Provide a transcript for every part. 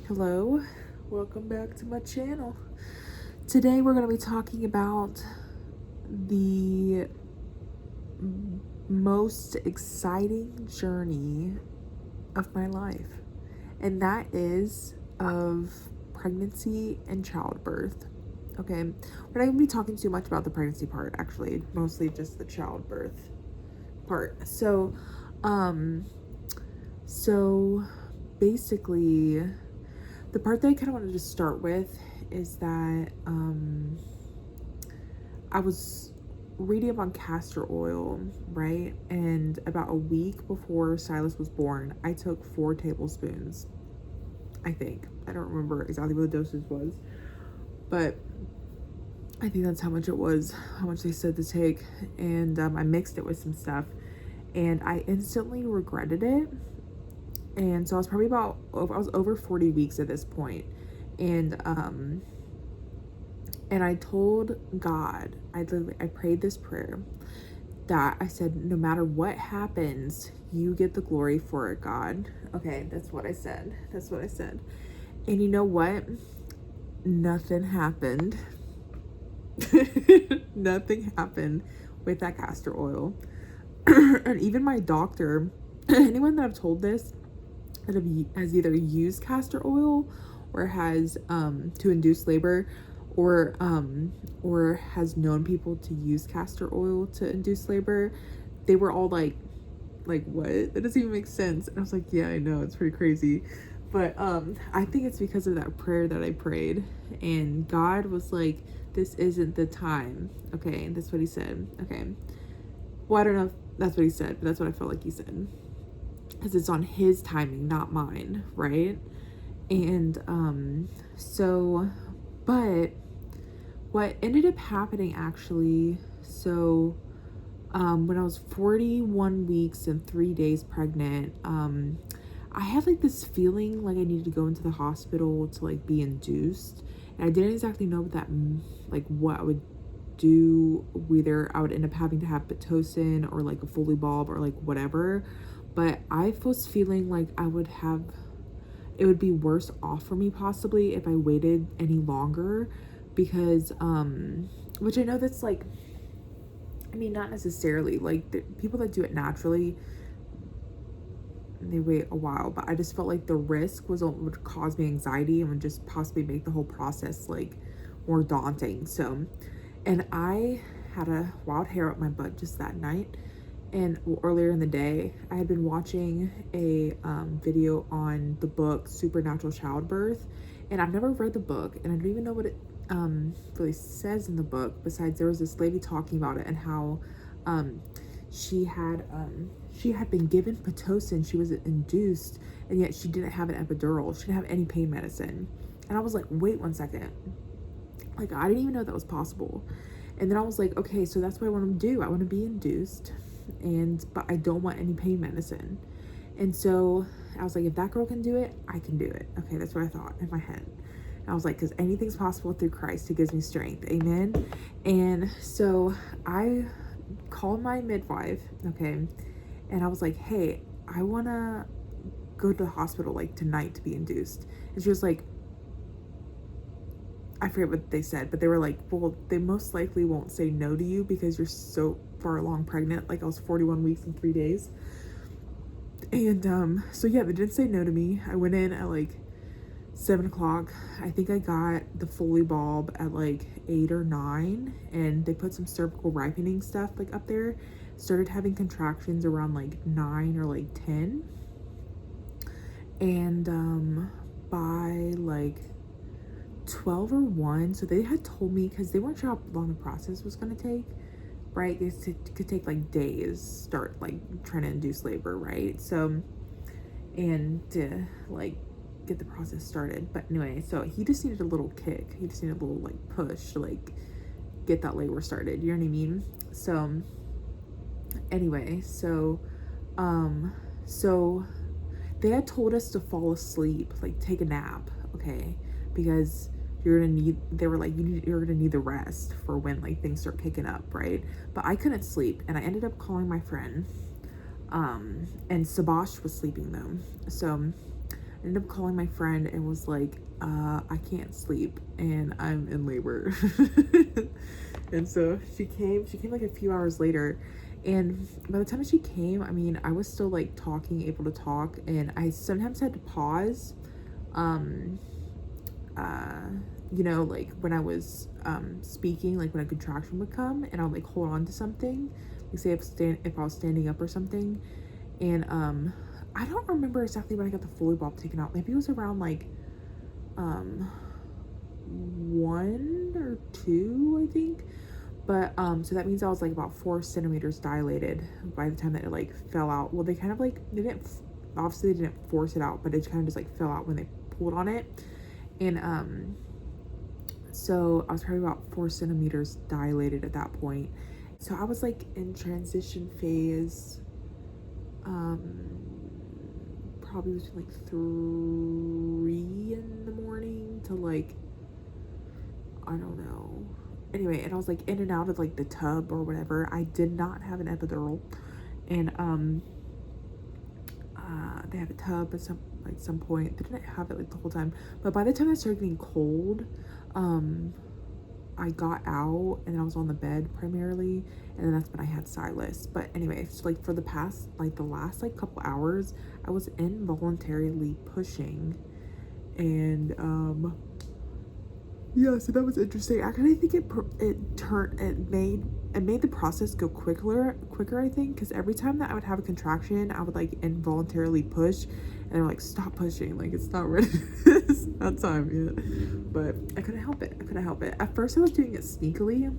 Hello, welcome back to my channel. Today we're going to be talking about the most exciting journey of my life, and that is of pregnancy and childbirth. Okay, we're not going to be talking too much about the pregnancy part, actually, mostly just the childbirth part. So basically, the part that I kind of wanted to start with is that I was reading about castor oil, right? And about a week before Silas was born, I took 4 tablespoons, I think. I don't remember exactly what the dosage was, but I think that's how much it was, how much they said to take. And I mixed it with some stuff, and I instantly regretted it. And so I was probably I was over 40 weeks at this point. And I told God, I prayed this prayer that I said, no matter what happens, you get the glory for it, God. Okay, that's what I said. And you know what? Nothing happened. Nothing happened with that castor oil. And even my doctor, anyone that I've told this, that has either used castor oil or has to induce labor, or has known people to use castor oil to induce labor, they were all like what? That doesn't even make sense. And I was like, yeah, I know, it's pretty crazy. But I think it's because of that prayer that I prayed, and God was like, this isn't the time. Okay, that's what he said. Okay, well, I don't know if that's what he said, but that's what I felt like he said, because it's on his timing, not mine, right? And but what ended up happening, actually, when I was 41 weeks and 3 days pregnant, I had like this feeling like I needed to go into the hospital to like be induced, and I didn't exactly know what I would do. Whether I would end up having to have Pitocin or like a Foley bulb or like whatever, but I was feeling like it would be worse off for me possibly if I waited any longer, because which I know that's like, I mean, not necessarily, like the people that do it naturally, they wait a while, but I just felt like the risk would cause me anxiety and would just possibly make the whole process like more daunting. So, and I had a wild hair up my butt just that night. And earlier in the day, I had been watching a video on the book Supernatural Childbirth, and I've never read the book, and I don't even know what it really says in the book. Besides, there was this lady talking about it and how she had been given Pitocin, she was induced, and yet she didn't have an epidural. She didn't have any pain medicine. And I was like, wait 1 second. Like, I didn't even know that was possible. And then I was like, okay, so that's what I want to do. I want to be induced, but I don't want any pain medicine. And so I was like, if that girl can do it, I can do it. Okay, that's what I thought in my head. And I was like, because anything's possible through Christ who gives me strength. Amen. And so I called my midwife, okay, and I was like, hey, I want to go to the hospital like tonight to be induced. And she was like, I forget what they said, but they were like, well, they most likely won't say no to you because you're so far along pregnant. Like, I was 41 weeks and 3 days. And so yeah, they didn't say no to me. I went in at like 7 o'clock. I think I got the Foley bulb at like 8 or 9, and they put some cervical ripening stuff like up there. Started having contractions around like 9 or like 10. And by like 12 or 1, so they had told me, because they weren't sure how long the process was going to take, right? It could take like days, start like trying to induce labor, right? So, and to like get the process started. But anyway, so he just needed a little kick. He just needed a little like push to like get that labor started. You know what I mean? So anyway, so they had told us to fall asleep, like take a nap, okay? Because you're gonna need the rest for when like things start kicking up, right? But I couldn't sleep, and I ended up calling my friend, and Sabash was sleeping though. So ended up calling my friend and was like, I can't sleep and I'm in labor. And so she came like a few hours later, and by the time she came, I mean, I was still like talking, able to talk, and I sometimes had to pause, um uh you know, like when I was speaking, like when a contraction would come, and I'll like hold on to something, like say if I was standing up or something. And I don't remember exactly when I got the Foley bulb taken out. Maybe it was around like 1 or 2, I think. But so that means I was like about 4 centimeters dilated by the time that it like fell out. Well, they kind of like, they didn't, obviously they didn't force it out, but it kind of just like fell out when they pulled on it. And so I was probably about 4 centimeters dilated at that point. So I was like in transition phase, probably between like 3 in the morning to like, I don't know. Anyway, and I was like in and out of like the tub or whatever. I did not have an epidural, and they have a tub at some point. They didn't have it like the whole time, but by the time I started getting cold, I got out and I was on the bed primarily, and then that's when I had Silas. But anyway, so like for the past, like the last like couple hours, I was involuntarily pushing, and yeah, so that was interesting. Actually, I think it made the process go quicker, I think, because every time that I would have a contraction, I would like involuntarily push, and they're like, stop pushing, like it's not ready. It's not time yet. But I couldn't help it. At first I was doing it sneakily,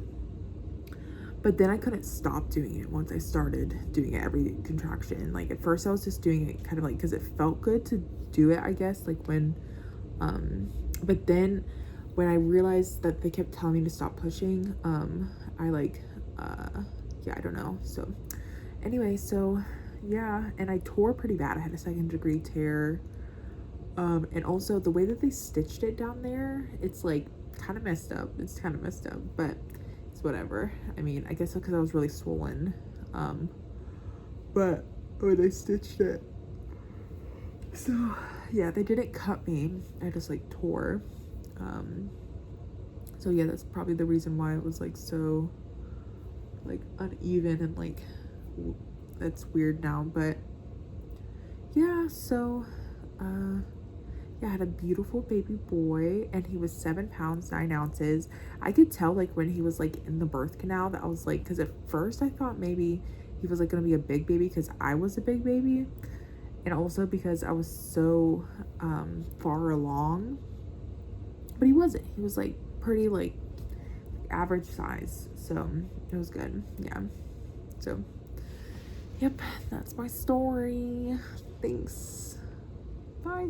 but then I couldn't stop doing it once I started doing it every contraction. Like at first I was just doing it kind of like because it felt good to do it, I guess, like when but then when I realized that they kept telling me to stop pushing, I like, yeah, I don't know. So anyway, so yeah, and I tore pretty bad. I had a 2nd-degree tear. And also the way that they stitched it down there, it's like kind of messed up. But it's whatever. I mean, I guess because I was really swollen. But when they stitched it, so yeah, they didn't cut me. I just like tore. So yeah, that's probably the reason why it was like so like uneven and like that's weird now. But yeah, so yeah, I had a beautiful baby boy, and he was 7 pounds 9 ounces. I could tell like when he was like in the birth canal that I was like, because at first I thought maybe he was like gonna be a big baby because I was a big baby, and also because I was so far along. But he wasn't. He was like pretty like average size, so it was good. Yeah, so yep, that's my story. Thanks, bye.